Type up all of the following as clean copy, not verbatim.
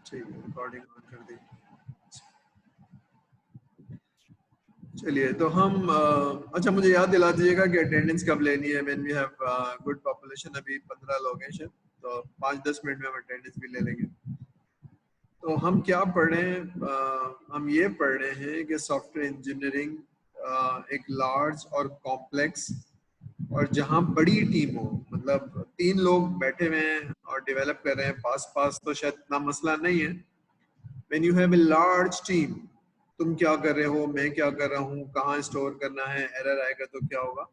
ठीक है, recording on कर दी। चलिए तो हम अच्छा मुझे याद दिला दीजिएगा कि अटेंडेंस कब लेनी है। When we have good population, अभी 15 लोग हैं शायद, तो 5-10 मिनट में हम अटेंडेंस भी ले लेंगे। तो हम क्या पढ़ रहे हैं? हम ये पढ़ रहे हैं कि सॉफ्टवेयर इंजीनियरिंग एक लार्ज और कॉम्प्लेक्स और जहाँ बड़ी टीम हो, मतलब 3 लोग बैठे हुए हैं और डेवलप कर रहे हैं पास पास, तो शायद इतना मसला नहीं है। When you have a large team, तुम क्या कर रहे हो, मैं क्या कर रहा हूँ, कहाँ स्टोर करना है, एरर आएगा तो क्या होगा।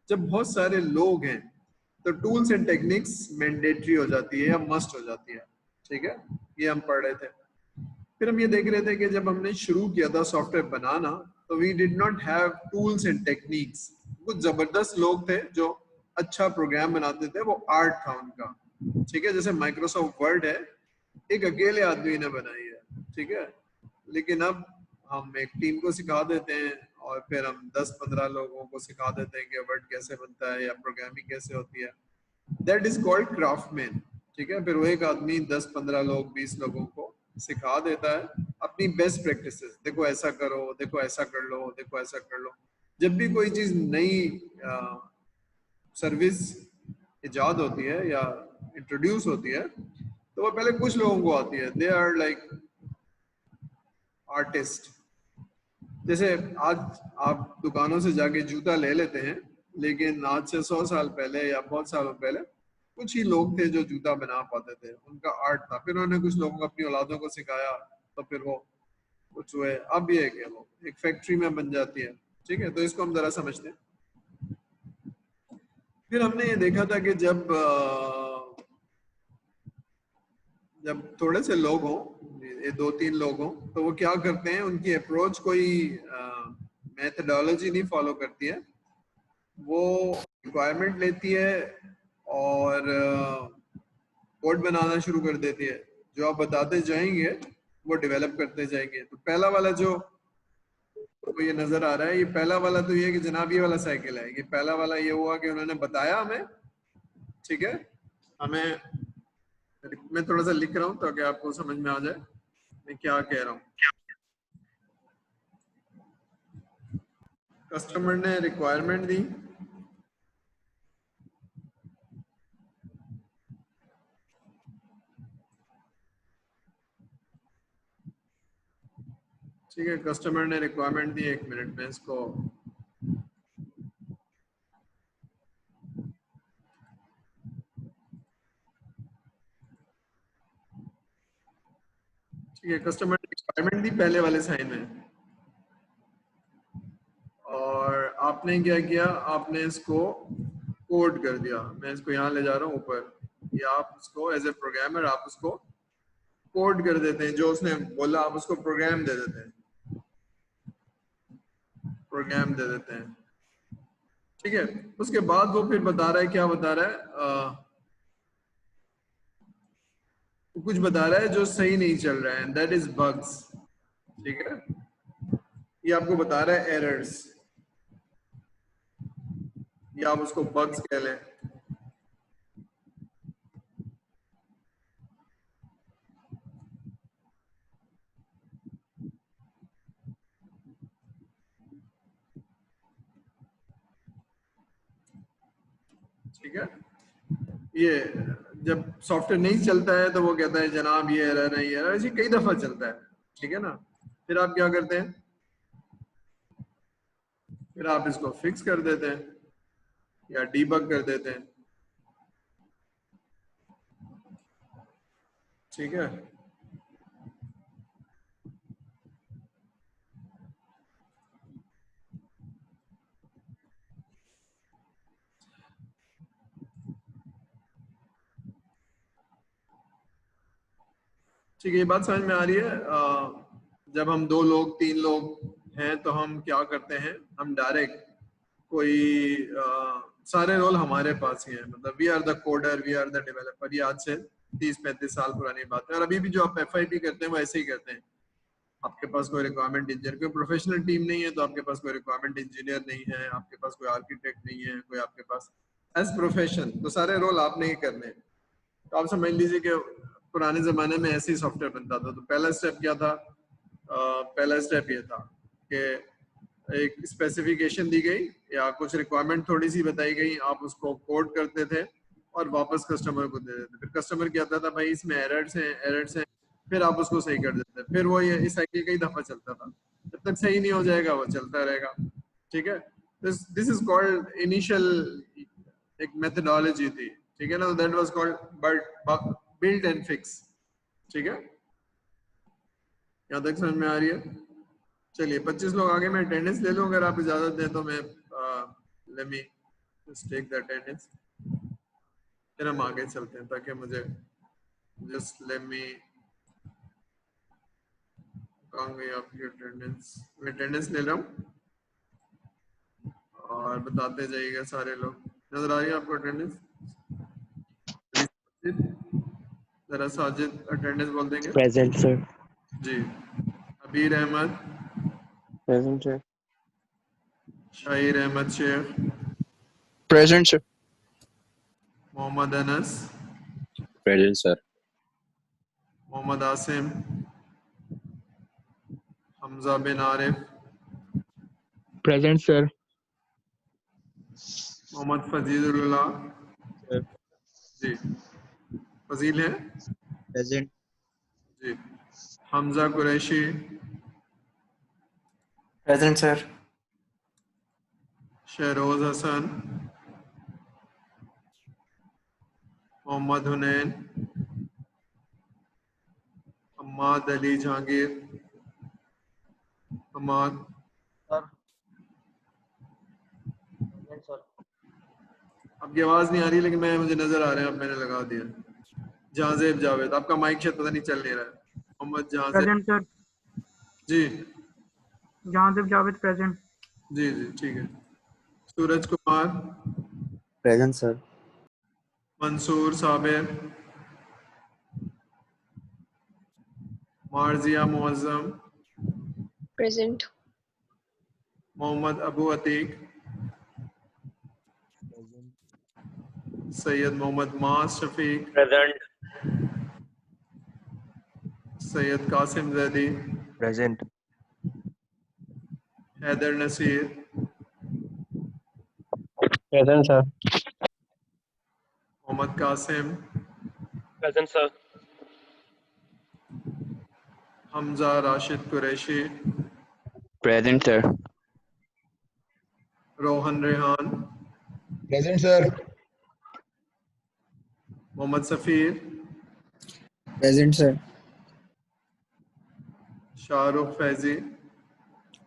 जब बहुत सारे लोग हैं तो टूल्स एंड टेक्निक्स मैंडेटरी हो जाती है या मस्ट हो जाती है। ठीक है, ये हम पढ़ रहे थे। फिर हम ये देख रहे थे कि जब हमने शुरू किया था सॉफ्टवेयर बनाना, तो we did not have tools and techniques. कुछ जबरदस्त लोग थे जो अच्छा प्रोग्राम बनाते थे, वो आर्ट था उनका। ठीक है, जैसे माइक्रोसॉफ्ट वर्ड है, एक अकेले आदमी ने बनाई है। ठीक है, लेकिन अब हम एक टीम को सिखा देते हैं और फिर हम 10-15 लोगों को सिखा देते हैं कि वर्ड कैसे बनता है या प्रोग्रामिंग कैसे होती है। That is called craftsman. ठीक है, फिर वो एक आदमी 10-15 लोग 20 लोगों को सिखा देता है अपनी बेस्ट प्रैक्टिसेस। देखो ऐसा करो, देखो ऐसा कर लो, देखो ऐसा कर लो। जब भी कोई चीज नई सर्विस इजाद होती है या इंट्रोड्यूस होती है, तो वो पहले कुछ लोगों को आती है। They are like artist. जैसे आज आप दुकानों से जाके जूता ले लेते हैं, लेकिन आज से 100 साल पहले या बहुत सालों पहले कुछ ही लोग थे जो जूता बना पाते थे, उनका आर्ट था। फिर उन्होंने कुछ लोगों को, अपनी औलादों को सिखाया, तो फिर वो कुछ हुए। अब ये है कि वो एक फैक्ट्री में बन जाती है। ठीक है, तो इसको हम जरा समझते हैं। फिर हमने ये देखा था कि जब थोड़े से लोग हों, ये 2-3 लोग हों, तो वो क्या करते हैं, उनकी अप्रोच कोई मेथडोलॉजी नहीं फॉलो करती है। वो रिक्वायरमेंट लेती है और कोड बनाना शुरू कर देती है। जो आप बताते जाएंगे वो डेवलप करते जाएंगे। तो पहला वाला जो तो ये नजर आ रहा है, ये पहला वाला तो ये कि जनाब ये वाला साइकिल है। ये पहला वाला ये हुआ कि उन्होंने बताया हमें। ठीक है, हमें, मैं थोड़ा सा लिख रहा हूँ ताकि आपको समझ में आ जाए मैं क्या कह रहा हूँ। कस्टमर ने रिक्वायरमेंट दी, ठीक है, कस्टमर ने रिक्वायरमेंट दी। 1 मिनट में इसको, ठीक है, कस्टमर ने रिक्वायरमेंट दी पहले वाले साइन में, और आपने क्या किया, आपने इसको कोड कर दिया। मैं इसको यहाँ ले जा रहा हूँ ऊपर, या आप उसको एज ए प्रोग्रामर आप उसको कोड कर देते हैं। जो उसने बोला आप उसको प्रोग्राम दे देते हैं, प्रोग्राम दे देते हैं। ठीक है, उसके बाद वो फिर बता रहा है, क्या बता रहा है, कुछ बता रहा है जो सही नहीं चल रहा है, दैट इज बग्स। ठीक है, ये आपको बता रहा है एरर्स, या आप उसको बग्स कह लें। ठीक है, ये जब सॉफ्टवेयर नहीं चलता है तो वो कहता है जनाब ये एरर है, ये एरर, ऐसे कई दफा चलता है। ठीक है ना, फिर आप क्या करते हैं, फिर आप इसको फिक्स कर देते हैं या डीबग कर देते हैं। ठीक है, ठीक है, ये बात समझ में आ रही है। जब हम 2 लोग 3 लोग हैं तो हम क्या करते हैं, हम डायरेक्ट कोई सारे रोल हमारे पास ही है। मतलब we are the coder, we are the developer. ये आज से 30-35 साल पुरानी बात है, और अभी भी जो आप FIT करते हैं वो ऐसे ही करते हैं। आपके पास कोई रिक्वायरमेंट इंजीनियर, कोई प्रोफेशनल टीम नहीं है, तो आपके पास कोई रिक्वायरमेंट इंजीनियर नहीं है, आपके पास कोई आर्किटेक्ट नहीं है, कोई आपके पास एज प्रोफेशन, तो सारे रोल आपने ही करने हैं। तो आप समझ लीजिए कि पुराने ज़माने में ऐसे ही सॉफ्टवेयर बनता था। तो पहला स्टेप क्या था? पहला स्टेप ये था कि एक स्पेसिफिकेशन दी गई या कुछ रिक्वायरमेंट थोड़ी सी बताई गई, आप उसको कोड करते थे और वापस कस्टमर को दे देते। फिर कस्टमर कहता था भाई इसमें एरर्स हैं, फिर आप उसको सही कर देते। फिर वो ये इस साइकिल कई दफा चलता था। जब तक सही नहीं हो जाएगा वो चलता रहेगा। ठीक है, दिस इज कॉल्ड इनिशियल एक मेथोडोलॉजी थी। ठीक है ना, that was called build and fix. ठीक है, यहाँ तक समझ में आ रही है? चलिए 25 लोग आगे, मैं अटेंडेंस ले लूं अगर आप इजाजत दें तो। मैं let me just take the attendance, फिर हम आगे चलते हैं ताकि मुझे जस्ट लेट मी कहूँगी आपकी अटेंडेंस। मैं अटेंडेंस ले रहा हूँ और बताते जाइएगा सारे लोग। नजर आ रही है आपको अटेंडेंस? जरा साजिद अटेंडेंस बोल देंगे। Present sir. जी। Abir Ahmed present sir. Shahir Ahmed Sheikh, present sir. Mohammad Anas, present sir. Mohammad Asim, Hamza bin Arif, present sir. Mohammad Fazilullah ji, Fazil है प्रेजेंट। जी, हमजा कुरैशी, प्रेजेंट सर। शहरोज हसन, मोहम्मद हुनैन, हम्माद अली जहांगीर, हम्माद, आपकी आवाज नहीं आ रही लेकिन मुझे नजर आ रहे हैं, अब मैंने लगा दिया। जहाजेब जावेद, आपका माइक शायद पता नहीं चल नहीं रहा है। Mohammad Jahazeb present sir. जी, जहांदेव जावेद प्रेजेंट। जी जी ठीक है। Suraj Kumar, present sir. Mansoor Sabir, Marziya Muazzam, present. Mohammad Abu Atiq, Syed Mohammad मास Shafiq, present. Syed Qasim Zaidi, present. Haider Naseer, present sir. Mohammad Qasim, present sir. Hamza Rashid Qureshi, present sir. Rohan Rehan, present sir. Mohammad Safeer, present sir. Shahrukh Faizi,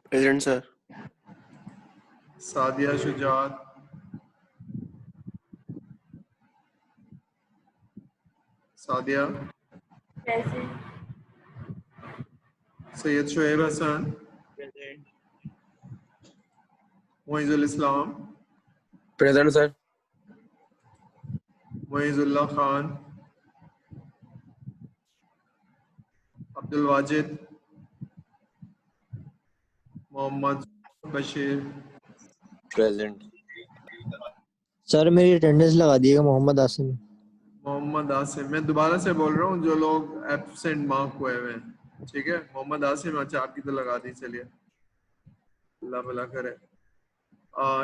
present sir. Sadiya Shujaat, Sadiya, Syed Shoaib Hasan, Moizul इस्लाम, present sir. Moizullah Khan, Abdul Wajid, Mohammad Bashir, present. Sir मेरी अटेंडेंस लगा दिएगा मोहम्मद आसिम। मोहम्मद आसिम। मैं दोबारा से बोल रहा हूँ जो लोग एब्सेंट मार्क हुए हुए हैं। ठीक है, मोहम्मद आसिम, अच्छा आपकी तो लगा दी, चलिए अल्लाह भला करे।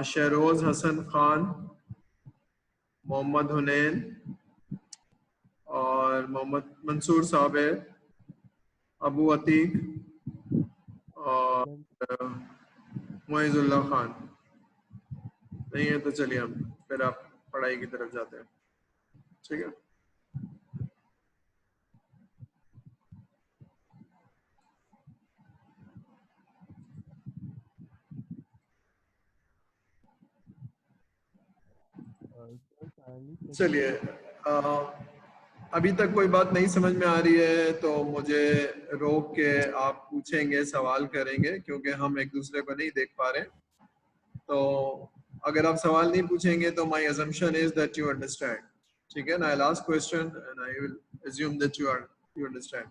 शहरोज हसन खान, मोहम्मद हुनैन और मोहम्मद मंसूर साबिर, अबू अतीक और मोइजुल्लाह खान। नहीं है तो चलिए हम फिर आप पढ़ाई की तरफ जाते हैं। ठीक है, चलिए अभी तक कोई बात नहीं समझ में आ रही है तो मुझे रोक के आप पूछेंगे, सवाल करेंगे, क्योंकि हम एक दूसरे को नहीं देख पा रहे। तो अगर आप सवाल नहीं पूछेंगे तो my assumption is that you understand. ठीक है ना, I'll ask question and I will assume that you understand.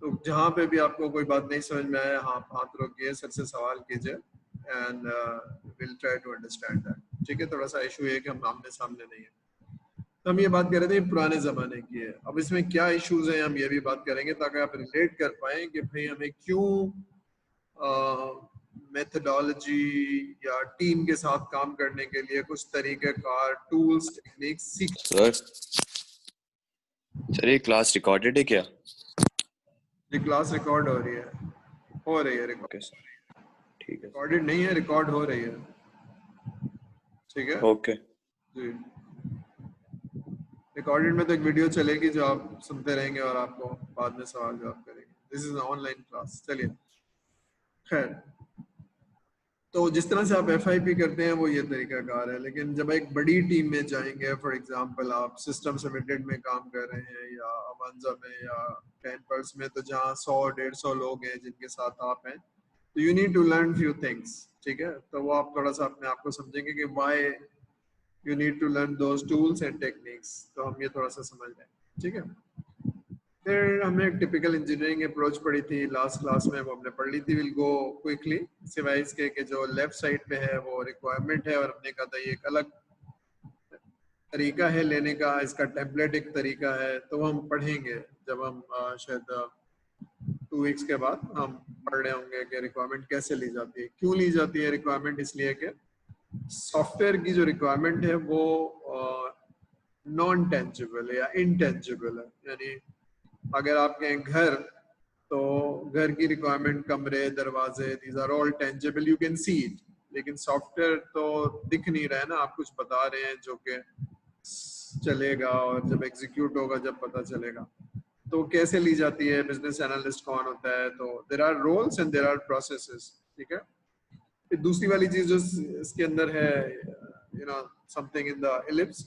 तो जहाँ पे भी आपको कोई बात नहीं समझ में आए, आप हाथ रोकिए, सर से सवाल कीजिए and we'll try to understand that. ठीक है, थोड़ा सा इशू है कि हम आमने सामने नहीं है। तो हम ये बात कर रहे थे पुराने ज़माने की है। अब इसमें क्या इश्यूज हैं हम ये भी बात करेंगे ताकि आप रिलेट कर पाएँ कि भाई हमें क्यों मेथडोलॉजी या टीम के साथ काम करने के लिए कुछ तरीक़ेकार, टूल्स, टेक्निक्स सीख। सर ये क्लास रिकॉर्डेड है क्या? ये क्लास रिकॉर्ड हो रही है रिकॉर्ड। ओके सर, ठीक है। रिकॉर्डेड नहीं है, रिकॉर्ड हो रही है। ठीक है, ओके जी। रिकॉर्डेड में तो एक वीडियो चलेगी जो आप सुनते रहेंगे और आपको बाद में सवाल जवाब करेंगे। This is online class. चलिए, खैर, तो जिस तरह से आप FIP करते हैं वो ये तरीकाकार है। लेकिन जब एक बड़ी टीम में जाएंगे, फॉर एग्जांपल आप सिस्टम लिमिटेड में काम कर रहे हैं या अवांजा में या 10 में, तो जहाँ 100-150 लोग हैं जिनके साथ आप हैं, तो you need to learn few things. ठीक है, तो वो आप थोड़ा सा अपने आप को समझेंगे कि why you need to learn those tools and techniques। तो हम ये थोड़ा सा समझ लें। ठीक है, फिर हमने एक टिपिकल इंजीनियरिंग अप्रोच पढ़ी थी लास्ट क्लास में, वो हमने पढ़ ली थी। विल गो क्विकली, सिवाय इसके कि जो लेफ्ट साइड पे है वो रिक्वायरमेंट है और हमने कहा था ये एक अलग तरीका है लेने का, इसका टेम्पलेट एक तरीका है। तो वो हम पढ़ेंगे जब हम शायद 2 वीक्स के बाद हम पढ़ रहे होंगे कि रिक्वायरमेंट कैसे ली जाती है, क्यों ली जाती है रिक्वायरमेंट। इसलिए कि सॉफ्टवेयर की जो रिक्वायरमेंट है वो नॉन टेंजिबल है या इनटेंजिबल है। यानी अगर आपके घर, तो घर की रिक्वायरमेंट, कमरे, दरवाजे, these are all tangible, you can see it. लेकिन सॉफ्टवेयर तो दिख नहीं रहा है ना, आप कुछ बता रहे हैं जो कि चलेगा और जब एग्जीक्यूट होगा जब पता चलेगा। तो कैसे ली जाती है, बिजनेस एनालिस्ट कौन होता है, तो there are roles and there are processes. ठीक है, फिर दूसरी वाली चीज जो इसके अंदर है, you know, something in the ellipse,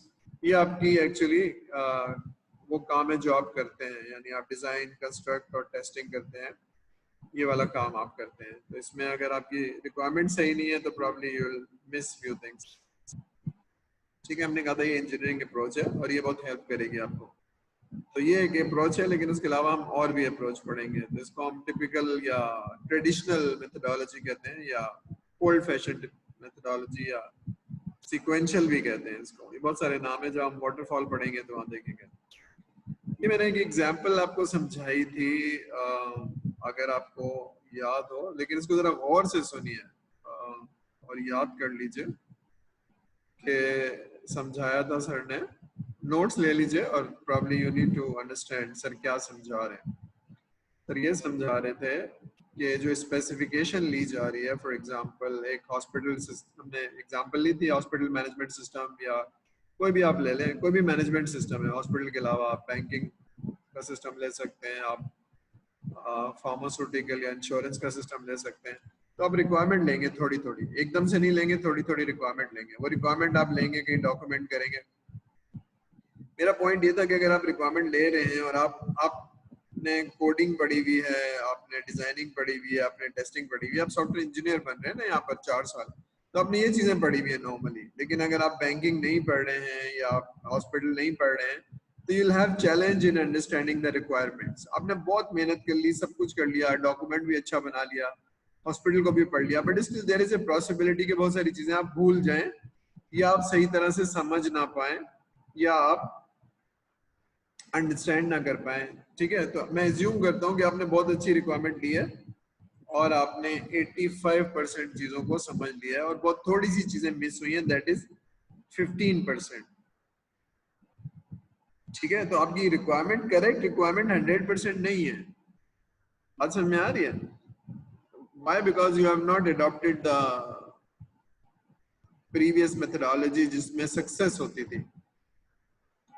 ये आपकी एक्चुअली वो काम है जो आप करते हैं। यानी आप डिजाइन, कंस्ट्रक्ट और टेस्टिंग करते हैं, ये वाला काम आप करते हैं। तो इसमें अगर आपकी रिक्वायरमेंट सही नहीं है तो probably you will miss few things. ठीक है, हमने कहा था ये इंजीनियरिंग अप्रोच है और ये बहुत हेल्प करेगी आपको। तो ये एक अप्रोच है, लेकिन उसके अलावा हम और भी अप्रोच पढ़ेंगे। तो इसको हम टिपिकल या ट्रेडिशनल मेथोडोलॉजी कहते हैं, या ओल्ड फैशन मेथोडोलॉजी, या सीक्वेंशियल भी कहते हैं इसको। ये बहुत सारे नाम है, जो हम वाटरफॉल पढ़ेंगे तो वहाँ देखेंगे। ये मैंने एक एग्जांपल आपको समझाई थी, अगर आपको याद हो, लेकिन इसको जरा गौर से सुनिए और याद कर लीजिए कि समझाया था सर ने। नोट्स ले लीजिए और probably you need to understand sir क्या समझा रहे हैं। सर ये समझा रहे थे कि जो स्पेसिफिकेशन ली जा रही है, फॉर एग्जांपल एक हॉस्पिटल सिस्टम, हमने एग्जांपल ली थी हॉस्पिटल मैनेजमेंट सिस्टम, या कोई भी आप ले लें, कोई भी मैनेजमेंट सिस्टम है। हॉस्पिटल के अलावा आप बैंकिंग का सिस्टम ले सकते हैं, आप फार्मास्यूटिकल या इंश्योरेंस का सिस्टम ले सकते हैं। तो आप रिक्वायरमेंट लेंगे थोड़ी थोड़ी, एकदम से नहीं लेंगे, थोड़ी थोड़ी रिक्वायरमेंट लेंगे। वो रिक्वायरमेंट आप लेंगे, कहीं डॉक्यूमेंट करेंगे। मेरा पॉइंट ये था कि अगर आप रिक्वायरमेंट ले रहे हैं और आपने कोडिंग पढ़ी हुई है, आपने डिजाइनिंग पढ़ी हुई है, आपने टेस्टिंग पढ़ी हुई है, आप सॉफ्टवेयर इंजीनियर बन रहे हैं ना यहाँ पर 4 साल, तो आपने ये चीजें पढ़ी हुई है नॉर्मली। लेकिन अगर आप बैंकिंग नहीं पढ़ रहे हैं या आप हॉस्पिटल नहीं पढ़ रहे हैं, तो you will have challenge in understanding the requirements. आपने बहुत मेहनत कर ली, सब कुछ कर लिया, डॉक्यूमेंट भी अच्छा बना लिया, हॉस्पिटल को भी पढ़ लिया, but still there is a possibility कि बहुत सारी चीजें आप भूल जाएं, या आप सही तरह से समझ ना पाए, या आप अंडरस्टैंड ना कर पाए। ठीक है, तो मैं एज्यूम करता हूँ कि आपने बहुत अच्छी रिक्वायरमेंट ली है और आपने 85% चीजों को समझ लिया है और बहुत थोड़ी सी चीजें मिस हुई हैं, दैट इज 15%। ठीक है, तो आपकी रिक्वायरमेंट करेक्ट, रिक्वायरमेंट 100% नहीं है। बात समझ में आ रही है? Why? Because you have not adopted the previous methodology जिसमें सक्सेस होती थी।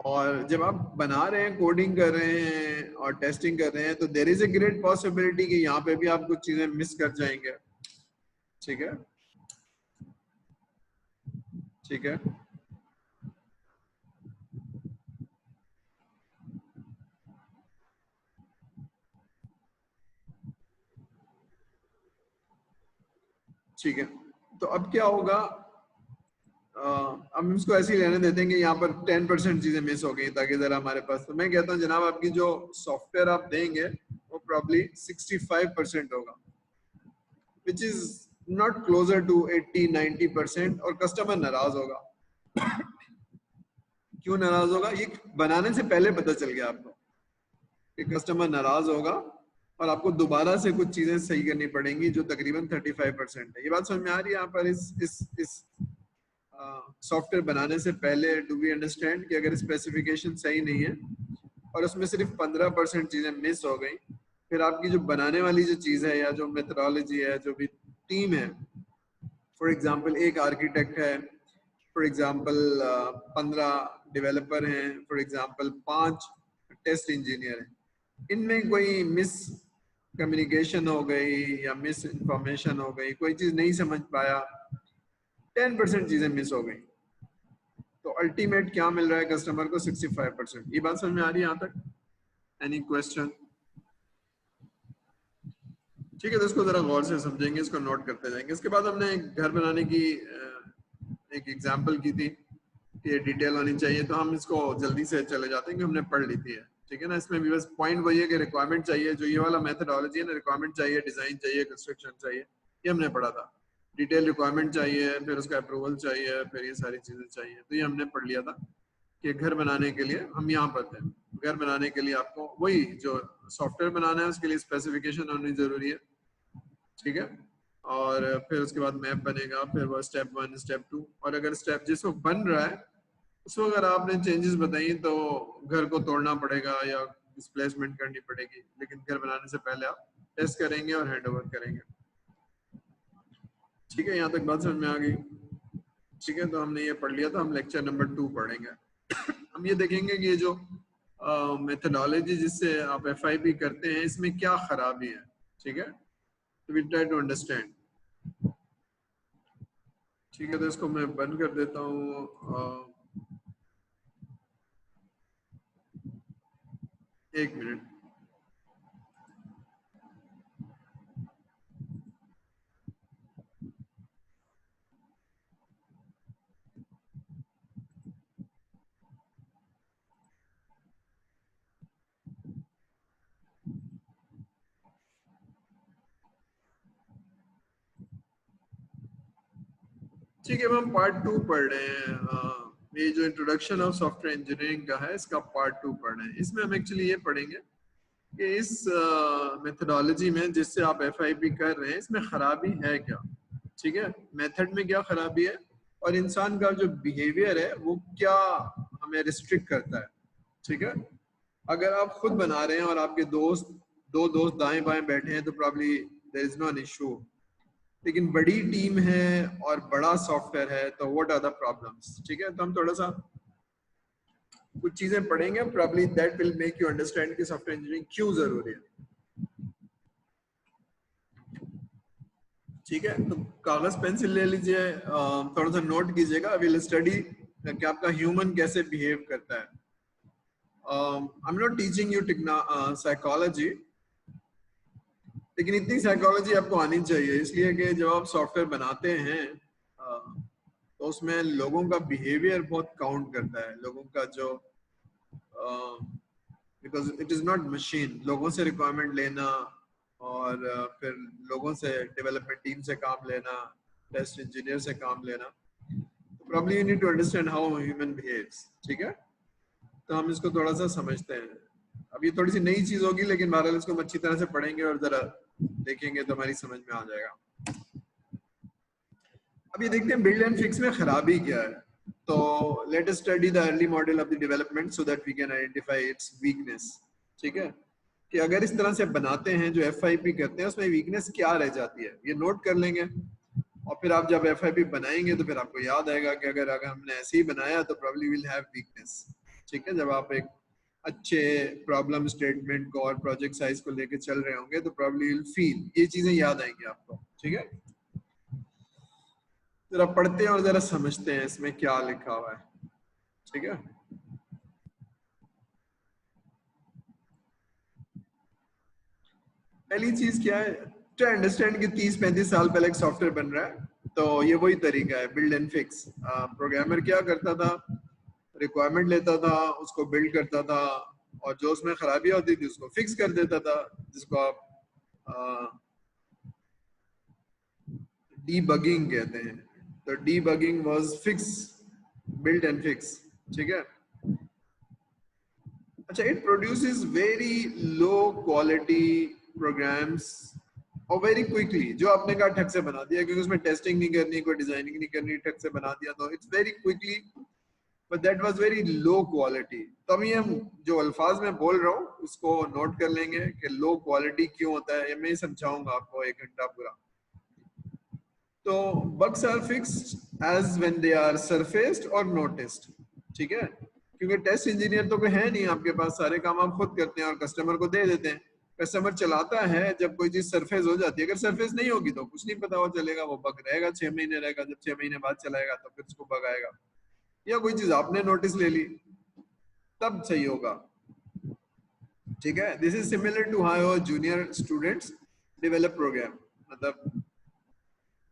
और जब आप बना रहे हैं, कोडिंग कर रहे हैं और टेस्टिंग कर रहे हैं, तो there is a great possibility कि यहाँ पे भी आप कुछ चीजें मिस कर जाएंगे। ठीक है, ठीक है, ठीक है। तो अब क्या होगा, हम इसको ऐसे ही रहने देते हैं कि यहाँ पर 10% चीजें मिस हो गई, ताकि जरा हमारे पास। तो मैं कहता हूँ जनाब, आपकी जो सॉफ्टवेयर आप देंगे वो प्रॉब्ली 65% होगा, which is not closer to 80-90%, और कस्टमर नाराज होगा। क्यों नाराज होगा? ये बनाने से पहले पता चल गया आपको कि कस्टमर नाराज होगा और आपको दोबारा से कुछ चीजें सही करनी पड़ेंगी जो तकरीबन 35% है। ये बात समझ में आ रही है? यहाँ पर इस सॉफ्टवेयर बनाने से पहले डू वी अंडरस्टैंड कि अगर स्पेसिफिकेशन सही नहीं है और उसमें सिर्फ 15% चीजें मिस हो गई, फिर आपकी जो बनाने वाली जो चीज है या जो मेथोडोलॉजी है, जो भी टीम है, फॉर एग्जांपल एक आर्किटेक्ट है, फॉर एग्जांपल 15 डेवलपर हैं, फॉर एग्जांपल 5 टेस्ट इंजीनियर हैं, इनमें कोई मिस कम्युनिकेशन हो गई या मिस इंफॉर्मेशन हो गई, कोई चीज नहीं समझ पाया, 10% चीजें मिस हो गई, तो अल्टीमेट क्या मिल रहा है कस्टमर को? 65%। ये बात समझ में आ रही है यहाँ तक? Any question? ठीक है, तो इसको जरा गौर से समझेंगे, इसको नोट करते जाएंगे। इसके बाद हमने एक घर बनाने की एक एग्जांपल की थी कि डिटेल होनी चाहिए, तो हम इसको जल्दी से चले जाते हैं कि हमने पढ़ ली थी है। ठीक है ना? इसमें भी बस पॉइंट वही है कि रिक्वायरमेंट चाहिए, जो ये वाला मेथोडोलॉजी है ना, रिक्वायरमेंट चाहिए, डिजाइन चाहिए, कंस्ट्रक्शन चाहिए, ये हमने पढ़ा था। डिटेल रिक्वायरमेंट चाहिए, फिर उसका अप्रूवल चाहिए, फिर ये सारी चीजें चाहिए, तो ये हमने पढ़ लिया था कि घर बनाने के लिए हम यहाँ पर थे। घर बनाने के लिए आपको वही जो सॉफ्टवेयर बनाना है उसके लिए स्पेसिफिकेशन होनी जरूरी है। ठीक है, और फिर उसके बाद मैप बनेगा, फिर वो स्टेप 1 स्टेप 2, और अगर स्टेप जिस वक्त बन रहा है उस वक्त अगर आपने चेंजेस बताई तो घर को तोड़ना पड़ेगा या डिस्प्लेसमेंट करनी पड़ेगी, लेकिन घर बनाने से पहले आप टेस्ट करेंगे और हैंड ओवर करेंगे। ठीक है, यहाँ तक बात समझ में आ गई? ठीक है, तो हमने ये पढ़ लिया था, हम लेक्चर नंबर 2 पढ़ेंगे। हम ये देखेंगे कि ये जो मेथोडोलॉजी जिससे आप FIP करते हैं इसमें क्या खराबी है। ठीक है, तो वी ट्राई टू अंडरस्टैंड। ठीक है, तो इसको मैं बंद कर देता हूँ। 1 मिनट। ठीक है, हम पार्ट 2 पढ़ रहे हैं। ये जो इंट्रोडक्शन ऑफ सॉफ्टवेयर इंजीनियरिंग का है इसका पार्ट 2 पढ़ रहे हैं। इसमें हम एक्चुअली ये पढ़ेंगे कि इस मेथोडोलॉजी में जिससे आप FIP कर रहे हैं इसमें खराबी है क्या। ठीक है, मेथड में क्या खराबी है और इंसान का जो बिहेवियर है वो क्या हमें रिस्ट्रिक्ट करता है। ठीक है, अगर आप खुद बना रहे हैं और आपके दो दोस्त दाएं बाएं बैठे हैं तो probably there is no an issue, लेकिन बड़ी टीम है और बड़ा सॉफ्टवेयर है तो व्हाट आर द प्रॉब्लम्स। ठीक है, तो हम थोड़ा सा कुछ चीजें पढ़ेंगे, probably that will make you understand कि सॉफ्टवेयर इंजीनियरिंग क्यों जरूरी है। ठीक है, तो कागज पेंसिल ले लीजिए, थोड़ा सा नोट कीजिएगा। विल स्टडी कि आपका ह्यूमन कैसे बिहेव करता है। I am not teaching you psychology, लेकिन इतनी साइकोलॉजी आपको आनी चाहिए, इसलिए कि जब आप सॉफ्टवेयर बनाते हैं तो उसमें लोगों का बिहेवियर बहुत काउंट करता है, लोगों का जो because it is not machine. लोगों से रिक्वायरमेंट लेना और फिर लोगों से डेवलपमेंट टीम से काम लेना, टेस्ट इंजीनियर से काम लेना, तो probably you need to understand how human behaves. ठीक है, तो हम इसको थोड़ा सा समझते हैं। अब ये थोड़ी सी नई चीज होगी, लेकिन बहरहाल इसको हम अच्छी तरह से पढ़ेंगे और जरा देखेंगे तो हमारी समझ में आ जाएगा। अब ये देखते हैं बिल्ड एंड फिक्स में खराबी क्या है। तो let us study the early model of the development so that we can identify its weakness. ठीक है, कि अगर इस तरह से बनाते हैं जो FIP करते हैं उसमें वीकनेस क्या रह जाती है, ये नोट कर लेंगे और फिर आप जब FIP बनाएंगे तो फिर आपको याद आएगा कि अगर हमने ऐसे ही बनाया तो प्रॉब्ली विल हैव वीकनेस। ठीक है, जब आप एक अच्छे प्रॉब्लम स्टेटमेंट को और प्रोजेक्ट साइज को लेके चल रहे होंगे तो प्रॉब्ली विल फील, ये चीजें याद आएंगी आपको। ठीक है, जरा पढ़ते हैं और जरा समझते हैं इसमें क्या लिखा हुआ है। ठीक है, पहली चीज क्या है, टू अंडरस्टैंड कि 30-35 साल पहले एक सॉफ्टवेयर बन रहा है, तो ये वही तरीका है, बिल्ड एंड फिक्स। प्रोग्रामर क्या करता था, रिक्वायरमेंट लेता था, उसको बिल्ड करता था और जो उसमें खराबी होती थी उसको फिक्स कर देता था, जिसको आप डीबगिंग कहते हैं। तो debugging was fix, build and fix. ठीक है, अच्छा, it produces very low quality programs और very quickly, जो आपने कहा ठग से बना दिया, क्योंकि उसमें टेस्टिंग नहीं करनी, कोई डिजाइनिंग नहीं करनी, ठग से बना दिया, तो it's very quickly, but that was very low quality. तो अभी हम जो अल्फाज में बोल रहा हूँ उसको नोट कर लेंगे कि लो क्वालिटी क्यों होता है, ये मैं समझाऊंगा आपको 1 घंटा पूरा. तो bugs are fixed as when they are surfaced or noticed. ठीक है, क्योंकि टेस्ट इंजीनियर तो कोई है नहीं आपके पास, सारे काम आप खुद करते हैं और कस्टमर को दे देते हैं. कस्टमर चलाता है जब कोई चीज सरफेस हो जाती है, अगर सरफेस नहीं होगी तो कुछ नहीं पता हो चलेगा, वो बग रहेगा 6 महीने रहेगा, जब 6 महीने बाद चलाएगा तो फिर उसको बग आएगा, या कोई चीज आपने नोटिस ले ली तब सही होगा. ठीक है, this is similar to how junior students develop program. मतलब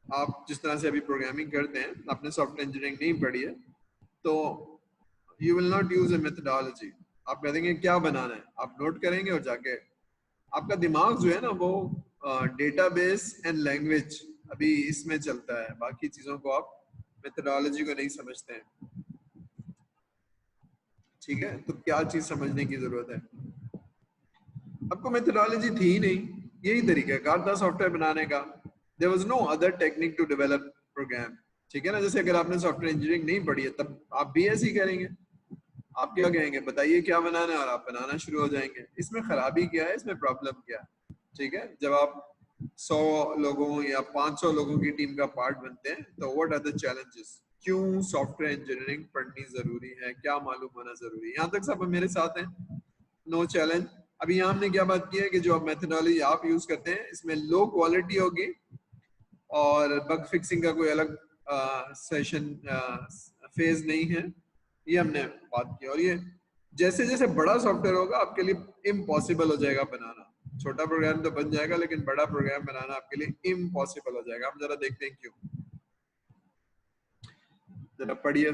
आप जिस तरह से अभी प्रोग्रामिंग करते हैं, आपने सॉफ्टवेयर इंजीनियरिंग नहीं पढ़ी है, तो you will not use a methodology. आप कह देंगे क्या बनाना है, आप नोट करेंगे और जाके आपका दिमाग जो है ना वो डेटाबेस एंड लैंग्वेज अभी इसमें चलता है, बाकी चीजों को आप मेथोडोलॉजी को नहीं समझते हैं. ठीक है, तो क्या चीज समझने की जरूरत है, आपको मेथोडोलॉजी थी ही नहीं, यही तरीका था सॉफ्टवेयर बनाने का. There was no other technique to develop program. ठीक है ना, जैसे अगर आपने सॉफ्टवेयर इंजीनियरिंग नहीं पढ़ी है तब आप भी ऐसे ही करेंगे, आप क्या कहेंगे, बताइए क्या बनाना है, और आप बनाना शुरू हो जाएंगे. इसमें खराबी क्या है, इसमें प्रॉब्लम क्या है. ठीक है, जब आप 100 लोगों या 500 लोगों की टीम का पार्ट बनते हैं तो व्हाट आर द चैलेंजेस, क्यों सॉफ्टवेयर इंजीनियरिंग पढ़नी जरूरी है, क्या मालूम होना जरूरी है. यहाँ तक सब मेरे साथ हैं, नो चैलेंज. अभी यहाँ हमने क्या बात की है कि जो आप मेथोडोलॉजी आप यूज करते हैं इसमें लो क्वालिटी होगी और बग फिक्सिंग का कोई अलग सेशन फेज नहीं है, ये हमने बात की. और ये जैसे जैसे बड़ा सॉफ्टवेयर होगा आपके लिए इम्पॉसिबल हो जाएगा बनाना. छोटा प्रोग्राम तो बन जाएगा लेकिन बड़ा प्रोग्राम बनाना आपके लिए इम्पॉसिबल हो जाएगा. हम जरा देखते हैं क्यों, जरा पढ़िए.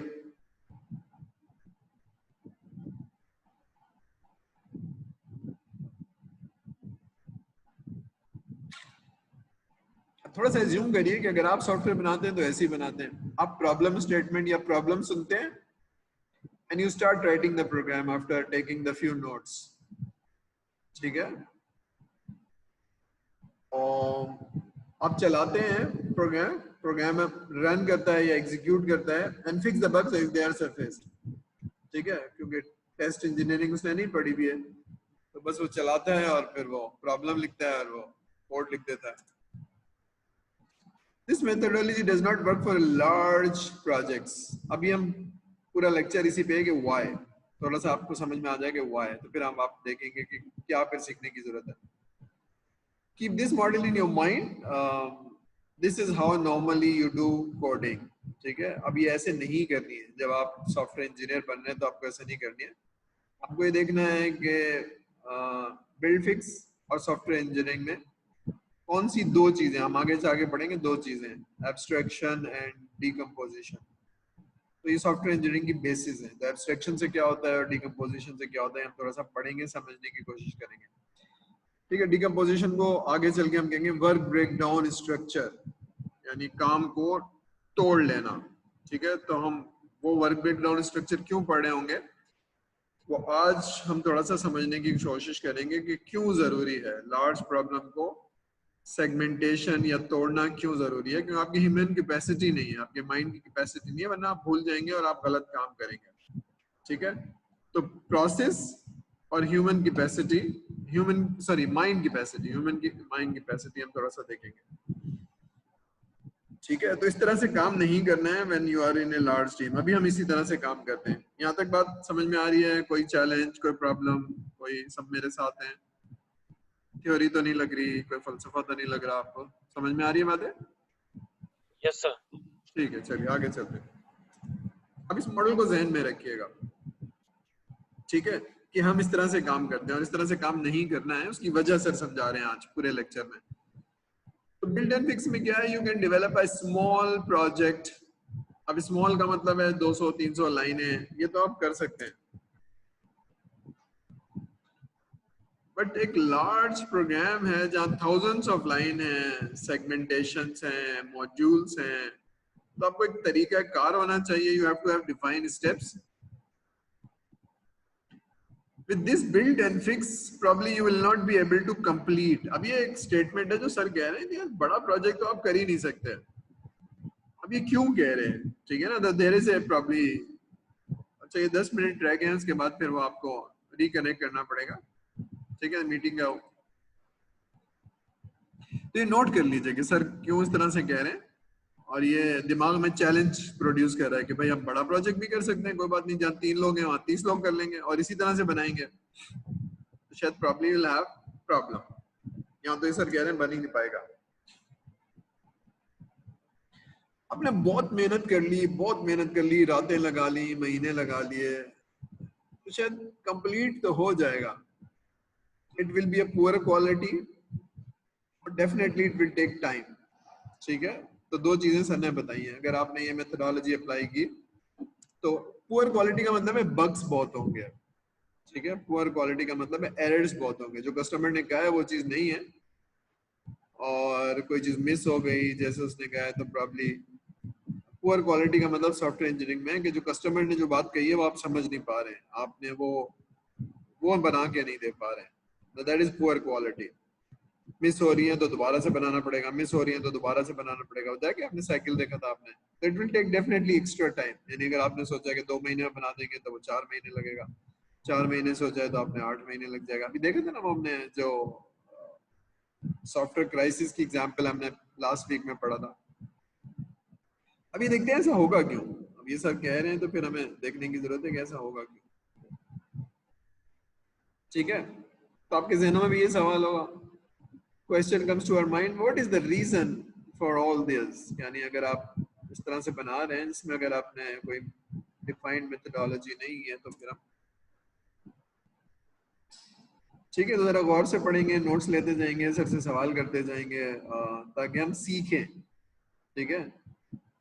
थोड़ा सा एज्यूम करिए कि अगर आप सॉफ्टवेयर बनाते हैं तो ऐसे ही बनाते हैं. आप प्रॉब्लम स्टेटमेंट या प्रॉब्लम सुनते हैं and you start writing the program after taking the few notes. ठीक है, और आप चलाते हैं प्रोग्राम रन करता है या एग्जीक्यूट करता है and fix the bugs if they are surfaced. ठीक है, क्योंकि टेस्ट इंजीनियरिंग उसने नहीं पढ़ी भी है, तो बस वो चलाता है और फिर वो प्रॉब्लम लिखता है और वो कोड लिख देता है. This methodology does not work for large projects. अभी हम पूरा लेक्चर इसी पे है कि why, थोड़ा सा आपको समझ में आ जाए कि why, तो फिर हम आप देखेंगे कि क्या फिर सीखने की जरूरत है. Keep this model in your mind. This is how normally you do coding. ठीक है, अभी ऐसे नहीं करनी है. जब आप सॉफ्टवेयर इंजीनियर बन रहे हैं तो आपको ऐसे नहीं करनी है. आपको ये देखना है कि बिल्ड फिक्स और सॉफ्टवेयर इंजीनियरिंग में कौन सी दो चीजें, हम आगे से आगे पढ़ेंगे, दो चीजें, एब्स्ट्रैक्शन एंड डीकम्पोजिशन. तो ये सॉफ्टवेयर इंजीनियरिंग की बेसिस है. तो एब्स्ट्रैक्शन से क्या होता है और डीकम्पोजिशन से क्या होता है हम थोड़ा सा पढ़ेंगे, समझने की कोशिश करेंगे. ठीक है, डीकम्पोजिशन को आगे चल के हम कहेंगे वर्क ब्रेकडाउन स्ट्रक्चर, यानी काम को तोड़ लेना. ठीक है, तो हम वो वर्क ब्रेकडाउन स्ट्रक्चर क्यों पढ़ रहे होंगे वो आज हम थोड़ा सा समझने की कोशिश करेंगे कि क्यों जरूरी है लार्ज प्रॉब्लम को सेगमेंटेशन या तोड़ना, क्यों जरूरी है. क्योंकि आपकी ह्यूमन कैपेसिटी नहीं है, आपके माइंड की कैपेसिटी नहीं है, वरना आप भूल जाएंगे और आप गलत काम करेंगे. ठीक है, तो प्रोसेस और ह्यूमन कैपेसिटी, माइंड कैपेसिटी हम थोड़ा सा देखेंगे. ठीक है, तो इस तरह से काम नहीं करना है when you are in a large team. अभी हम इसी तरह से काम करते हैं. यहाँ तक बात समझ में आ रही है? कोई चैलेंज, कोई प्रॉब्लम, कोई, सब मेरे साथ हैं? थ्योरी तो नहीं लग रही, कोई फलसफा तो नहीं लग रहा आपको? समझ में आ रही है बातें? Yes sir. ठीक है, चलिए आगे चलते हैं. अब इस मॉडल को जहन में रखिएगा. ठीक है, कि हम इस तरह से काम करते हैं और इस तरह से काम नहीं करना है, उसकी वजह सर समझा रहे हैं आज पूरे लेक्चर में. तो बिल्ड एंड फिक्स में क्या है, you can develop a small project. अब स्मॉल का मतलब है 200-300 लाइनें, ये तो आप कर सकते हैं. बट एक लार्ज प्रोग्राम है जहाँ थाउजेंड्स ऑफ लाइन है, सेगमेंटेशंस हैं, मॉड्यूल्स हैं, तो आपको एक तरीका कार होना चाहिए. You have to have defined steps with this build and fix probably you will not be able to complete. अब ये एक स्टेटमेंट है जो सर कह रहे हैं कि यार बड़ा प्रोजेक्ट तो आप कर ही नहीं सकते। अब ये क्यों कह रहे हैं, ठीक है ना? देयर इज ए प्रॉब्ली, अच्छा ये 10 मिनट रह गए हैं, उसके बाद फिर वो आपको रिकनेक्ट करना पड़ेगा, ठीक है, मीटिंग का। तो ये नोट कर लीजिए कि सर क्यों इस तरह से कह रहे हैं, और ये दिमाग में चैलेंज प्रोड्यूस कर रहा है कि भाई हम बड़ा प्रोजेक्ट भी कर सकते हैं, कोई बात नहीं, जहाँ 3 लोग हैं वहाँ 30 लोग कर लेंगे और इसी तरह से बनाएंगे, तो शायद प्रॉब्लम विल हैव प्रॉब्लम। यहाँ तो ये सर कह रहे हैं बन ही नहीं पाएगा। आपने बहुत मेहनत कर ली, रातें लगा ली, महीने लगा लिए, तो शायद कंप्लीट तो हो जाएगा। It will be a poor quality, definitely it will take time, ठीक है। तो 2 चीजें सर ने बताई हैं। अगर आपने ये मेथोडोलॉजी अप्लाई की तो पुअर क्वालिटी का मतलब है बग्स बहुत होंगे, ठीक है। पुअर क्वालिटी का मतलब है एरर्स बहुत होंगे, जो कस्टमर ने कहा है वो चीज नहीं है, और कोई चीज मिस हो गई जैसे उसने कहा है, तो प्रॉब्ली पुअर क्वालिटी का मतलब सॉफ्टवेयर इंजीनियरिंग में कि जो कस्टमर ने जो बात कही है वो आप समझ नहीं पा रहे हैं, आपने वो बना के नहीं दे पा रहे हैं, तो that is poor quality. Miss हो रही है तो दोबारा से बनाना पड़ेगा, मिस हो रही है तो दोबारा से बनाना पड़ेगा। होता है कि आपने साइकिल देखा था आपने, तो it will take definitely extra time. यानी अगर आपने सोचा कि 2 महीने में बना देंगे तो वो 4 महीने लगेगा, 4 महीने सोचा है तो आपने 8 महीने लग जाएगा। अभी देखा था ना वो हमने जो सॉफ्टवेयर क्राइसिस की एग्जांपल हमने लास्ट वीक में पढ़ा था। अभी देखते हैं ऐसा होगा क्यों। अब ये सब कह रहे हैं तो फिर हमें देखने की जरूरत है कि ऐसा होगा क्यों, ठीक है। तो आपके जहनों में भी ये सवाल होगा, question comes to our mind, what is the reason for all this. यानी अगर आप इस तरह से बना रहे हैं जिसमें अगर आपने कोई डिफाइंड मेथोडोलॉजी नहीं है तो फिर हम, ठीक है, तो जरा गौर से पढ़ेंगे, नोट्स लेते जाएंगे, सर से सवाल करते जाएंगे ताकि हम सीखें, ठीक है।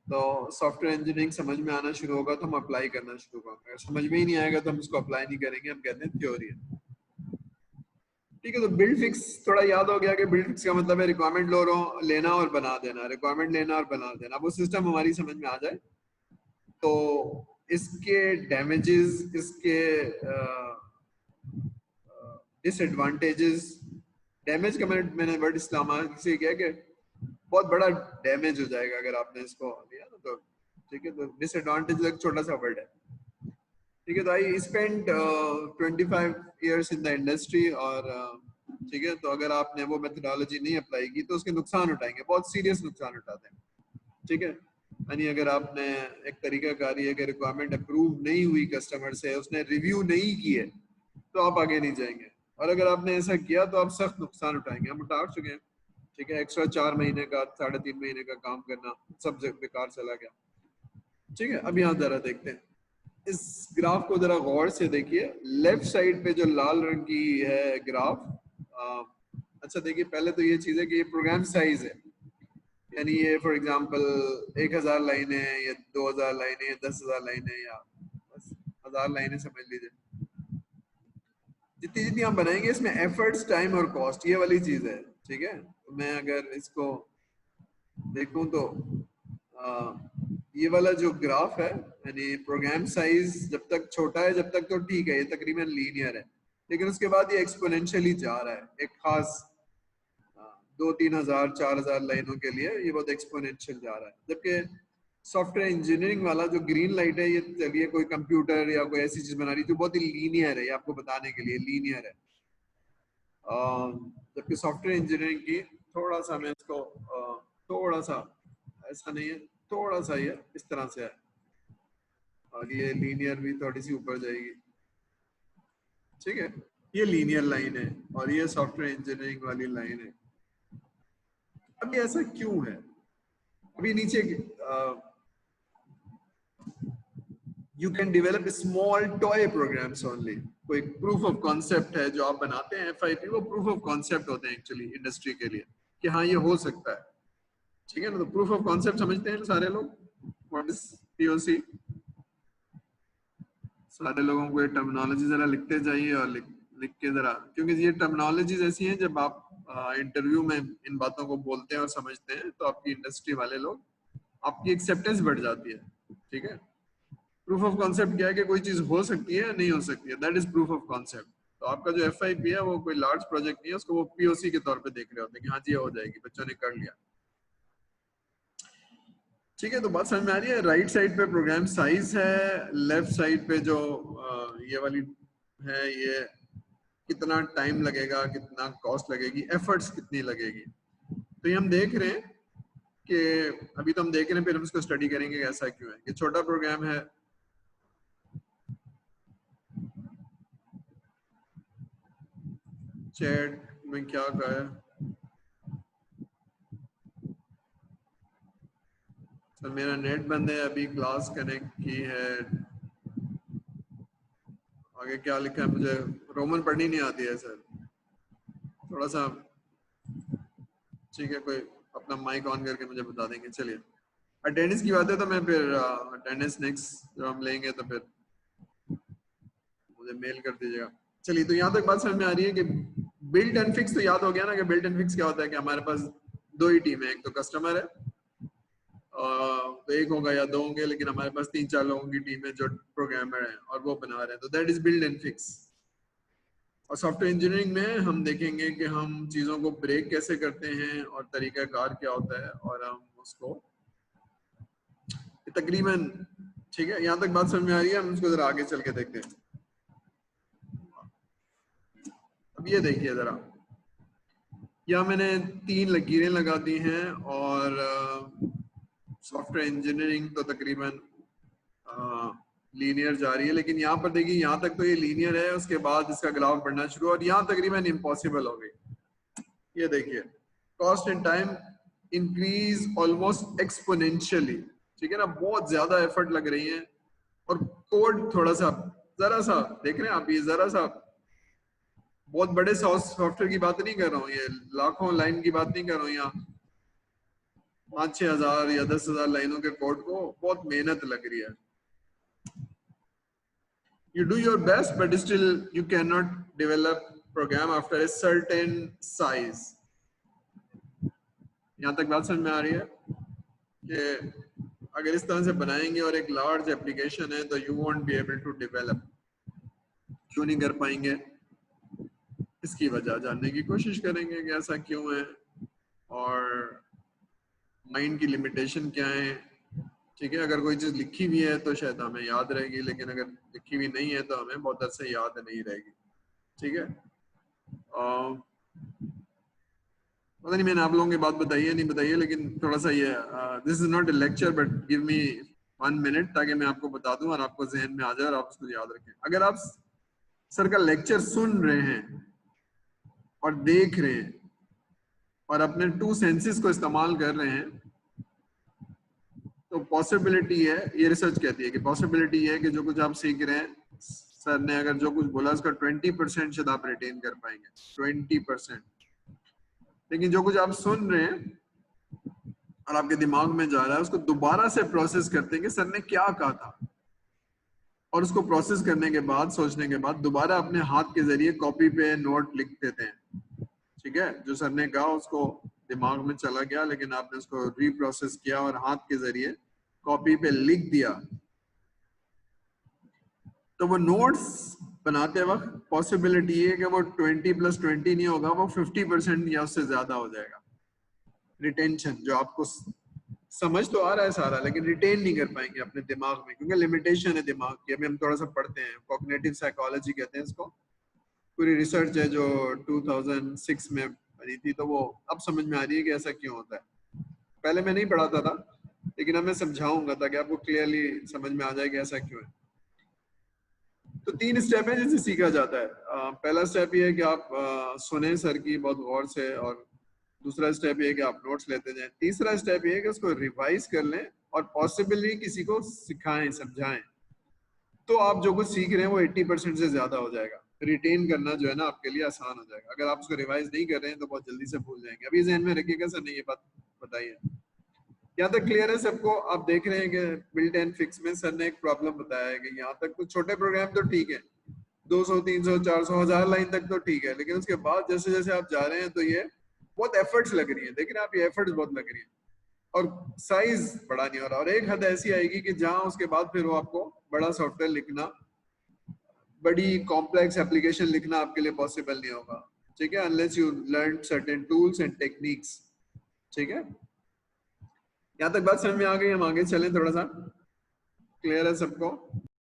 तो सॉफ्टवेयर इंजीनियरिंग समझ में आना शुरू होगा तो हम अप्लाई करना शुरू करेंगे, समझ में ही नहीं आएगा तो हम इसको अप्लाई नहीं करेंगे, हम कहते हैं थ्योरी है, ठीक है। तो बिल्ड फिक्स थोड़ा याद हो गया कि बिल्ड फिक्स का मतलब है रिक्वायरमेंट लेना और बना देना, रिक्वायरमेंट लेना और बना देना। वो सिस्टम हमारी समझ में आ जाए तो इसके डैमेजेस, इसके डिसएडवांटेजेस, डैमेज का मैंने वर्ड इस्तेमाल से किया कि बहुत बड़ा डैमेज हो जाएगा अगर आपने इसको लिया ना, तो ठीक है। तो डिसएडवांटेज एक छोटा सा वर्ड है, ठीक है। तो I spend 25 years in the industry, और ठीक है, तो अगर आपने वो मेथोडोलॉजी नहीं अप्लाई की तो उसके नुकसान उठाएंगे, बहुत सीरियस नुकसान उठाते हैं, ठीक है। यानी अगर आपने एक तरीका कारी है कि रिक्वायरमेंट अप्रूव नहीं हुई कस्टमर से, उसने रिव्यू नहीं किए, तो आप आगे नहीं जाएंगे, और अगर आपने ऐसा किया तो आप सख्त नुकसान उठाएंगे। हम उठा चुके हैं, ठीक है। एक्स्ट्रा 4 महीने का, 3.5 महीने का काम करना सब बेकार चला गया, ठीक है। अब यहाँ जरा देखते हैं इस ग्राफ को, जरा गौर से देखिए। लेफ्ट साइड पे जो लाल रंग की है ग्राफ, अच्छा देखिए, पहले तो ये चीज है कि ये प्रोग्राम साइज है, यानी ये फॉर एग्जांपल 1000 लाइनें हैं या 2000 लाइनें या 10,000 लाइनें या बस 1000 लाइनें समझ लीजिए। जितनी जितनी हम बनाएंगे इसमें एफर्ट्स, टाइम और कॉस्ट, ये वाली चीज है, ठीक है। तो मैं अगर इसको देखूं तो ये वाला जो ग्राफ है, यानी प्रोग्राम साइज जब तक छोटा है जब तक तो ठीक है, ये तकरीबन लीनियर है, लेकिन उसके बाद ये एक्सपोनेंशियली जा रहा है। एक खास 2-3 हजार 4,000 लाइनों के लिए ये बहुत एक्सपोनेंशियल जा रहा है, जबकि सॉफ्टवेयर इंजीनियरिंग वाला जो ग्रीन लाइट है, ये चलिए कोई कंप्यूटर या कोई ऐसी चीज बना रही जो बहुत ही लीनियर है, ये आपको बताने के लिए लीनियर है। जबकि सॉफ्टवेयर इंजीनियरिंग की थोड़ा सा, मैं इसको थोड़ा सा, ऐसा नहीं है, थोड़ा सा ये इस तरह से है, और ये लीनियर भी थोड़ी सी ऊपर जाएगी, ठीक है। ये लीनियर लाइन है और ये सॉफ्टवेयर इंजीनियरिंग वाली लाइन है। अब ये ऐसा क्यों है? अभी नीचे you can develop small toy programs only. कोई प्रूफ ऑफ कॉन्सेप्ट है जो आप बनाते हैं, FIP, वो प्रूफ ऑफ कॉन्सेप्ट होते हैं एक्चुअली इंडस्ट्री के लिए कि हाँ ये हो सकता है, ठीक है ना। तो प्रूफ ऑफ कॉन्सेप्ट समझते हैं सारे लोग, व्हाट इज POC? सारे लोगों को ये टर्मिनोलॉजी जरा लिखते जाइए और लिख के जरा, क्योंकि ये टर्मिनोलॉजीज ऐसी हैं जब आप इंटरव्यू में इन बातों को बोलते हैं और समझते हैं तो आपकी इंडस्ट्री वाले लोग, आपकी एक्सेप्टेंस बढ़ जाती है, ठीक है। प्रूफ ऑफ कॉन्सेप्ट क्या है कि कोई चीज हो सकती है या नहीं हो सकती है, that is proof of concept. तो आपका जो FIP है वो कोई लार्ज प्रोजेक्ट नहीं है, उसको वो POC के तौर पे देख रहे होते हैं कि हाँ जी ये हो जाएगी, बच्चों ने कर लिया। ठीक है, तो बात समझ में आ रही है। राइट साइड पे प्रोग्राम साइज है, लेफ्ट साइड पे जो ये वाली है ये कितना टाइम लगेगा, कितना कॉस्ट लगेगी, एफर्ट्स कितनी लगेगी। तो ये हम देख रहे हैं कि अभी तो हम देख रहे हैं, फिर हम इसको स्टडी करेंगे कि ऐसा क्यों है। ये छोटा प्रोग्राम है, चैट में क्या कहा है सर, मेरा नेट बंद है, अभी क्लास कनेक्ट की है। आगे क्या लिखा है, मुझे रोमन पढ़नी नहीं आती है सर, थोड़ा सा। ठीक है, कोई अपना माइक ऑन करके मुझे बता देंगे। चलिए, अटेंडेंस की बात है तो मैं फिर अटेंडेंस नेक्स्ट जब हम लेंगे तो फिर मुझे मेल कर दीजिएगा। चलिए, तो यहाँ तक बात समझ में आ रही है कि बिल्ट एंड फिक्स तो याद हो गया ना कि बिल्ट एंड फिक्स क्या होता है कि हमारे पास दो ही टीम है, एक तो कस्टमर है तो एक होगा या दो होंगे, लेकिन हमारे पास 3-4 लोगों की टीम है जो प्रोग्रामर है और वो बना रहे हैं, तो that is build and fix. और सॉफ्टवेयर इंजीनियरिंग में हम देखेंगे कि हम चीज़ों को ब्रेक कैसे करते हैं और तरीका कार क्या होता है, और हम उसको तकरीबन, ठीक है, यहाँ तक बात समझ में आ रही है। हम इसको जरा आगे चल के देखते हैं। अब ये देखिए जरा, यहाँ मैंने 3 लकीरें लगा दी हैं और सॉफ्टवेयर इंजीनियरिंग तो तकरीबन लीनियर जा रही है, लेकिन यहाँ पर देखिए यहाँ तक तो ये लीनियर है, उसके बाद इसका ग्राफ बढ़ना शुरू और यहाँ तकरीबन इम्पॉसिबल हो गई। ये देखिए, cost and time increase almost exponentially, ठीक है ना, बहुत ज्यादा एफर्ट लग रही है। और कोड थोड़ा सा, जरा सा देख रहे हैं आप, ये जरा सा, बहुत बड़े सॉफ्टवेयर की बात नहीं कर रहा हूँ, ये लाखों लाइन की बात नहीं कर रहा हूँ, यहाँ 5-6 हज़ार या 10,000 लाइनों के कोड को बहुत मेहनत लग रही है। You do your best, but still you cannot develop program after a certain size. यहाँ तक बात समझ में आ रही है कि अगर इस तरह से बनाएंगे और एक लार्ज एप्लीकेशन है तो you won't be able to develop। क्यों नहीं कर पाएंगे, इसकी वजह जानने की कोशिश करेंगे कि ऐसा क्यों है और माइंड की लिमिटेशन क्या है। ठीक है, अगर कोई चीज लिखी हुई है तो शायद हमें याद रहेगी, लेकिन अगर लिखी हुई नहीं है तो हमें बहुत अच्छे याद नहीं रहेगी। ठीक है, पता नहीं मैंने आप लोगों की बात बताई है नहीं बताई है, लेकिन थोड़ा सा ये this is not a lecture but give me 1 minute ताकि मैं आपको बता दूं और आपको जहन में आ जाए और आप उसको याद रखें। अगर आप सर का लेक्चर सुन रहे हैं और देख रहे हैं और अपने 2 सेंसेस को इस्तेमाल कर रहे हैं तो पॉसिबिलिटी है, ये रिसर्च कहती है कि पॉसिबिलिटी है कि जो कुछ आप सीख रहे हैं, सर ने अगर जो कुछ बोला उसका 20% शायद आप रिटेन कर पाएंगे, 20%। लेकिन जो कुछ आप सुन रहे हैं और आपके दिमाग में जा रहा है उसको दोबारा से प्रोसेस करते हैं कि सर ने क्या कहा था, और उसको प्रोसेस करने के बाद, सोचने के बाद दोबारा अपने हाथ के जरिए कॉपी पे नोट लिख देते हैं। ठीक है, जो सर ने कहा उसको दिमाग में चला गया, लेकिन आपने उसको रीप्रोसेस किया और हाथ के जरिए कॉपी पे लिख दिया, तो वो नोट्स बनाते वक्त पॉसिबिलिटी है कि वो 20 + 20 नहीं होगा, वो 50% या उससे ज्यादा हो जाएगा रिटेंशन। जो आपको समझ तो आ रहा है सारा, लेकिन रिटेन नहीं कर पाएंगे अपने दिमाग में, क्योंकि लिमिटेशन है दिमाग की। अभी हम थोड़ा सा पढ़ते हैं, कॉग्निटिव साइकोलॉजी कहते हैं इसको, पूरी रिसर्च है जो 2006 में बनी थी, तो वो अब समझ में आ रही है कि ऐसा क्यों होता है। पहले मैं नहीं पढ़ाता था, लेकिन अब मैं समझाऊंगा ताकि आपको क्लियरली समझ में आ जाए कि ऐसा क्यों है। तो 3 स्टेप है जिससे सीखा जाता है। पहला स्टेप ये है कि आप सुने सर की बहुत गौर से, और दूसरा स्टेप ये है कि आप नोट्स लेते जाएं। तीसरा स्टेप ये है कि उसको रिवाइज कर लें और पॉसिबली किसी को सिखाएं, समझाएं, तो आप जो कुछ सीख रहे हैं वो 80% से ज्यादा हो जाएगा। रिटेन करना जो है ना आपके लिए आसान हो जाएगा। अगर आप उसको रिवाइज नहीं कर रहे हैं तो बहुत जल्दी से भूल जाएंगे। अभी जहन में रखिएगा, सर ने ये बात बताई है। यहाँ तक क्लियर है सबको? आप देख रहे हैं कि बिल्ट एंड फिक्स में सर ने एक प्रॉब्लम बताया है कि यहाँ तक कुछ छोटे प्रोग्राम तो ठीक है, 200, 300, 400, 1000 लाइन तक तो ठीक है, लेकिन उसके बाद जैसे जैसे आप जा रहे हैं तो ये बहुत एफर्ट्स लग रही है। देख रहे हैं आप, ये एफर्ट्स बहुत लग रही है और साइज बड़ा नहीं हो रहा। और एक हद ऐसी आएगी कि जहां उसके बाद फिर वो आपको बड़ा सॉफ्टवेयर लिखना बड़ी कॉम्प्लेक्स एप्लीकेशन लिखना आपके लिए पॉसिबल नहीं होगा, ठीक है, unless you learn certain tools and techniques, ठीक है। यहाँ तक बात समझ में आ गई, हम आगे चलें, थोड़ा सा क्लियर है सबको?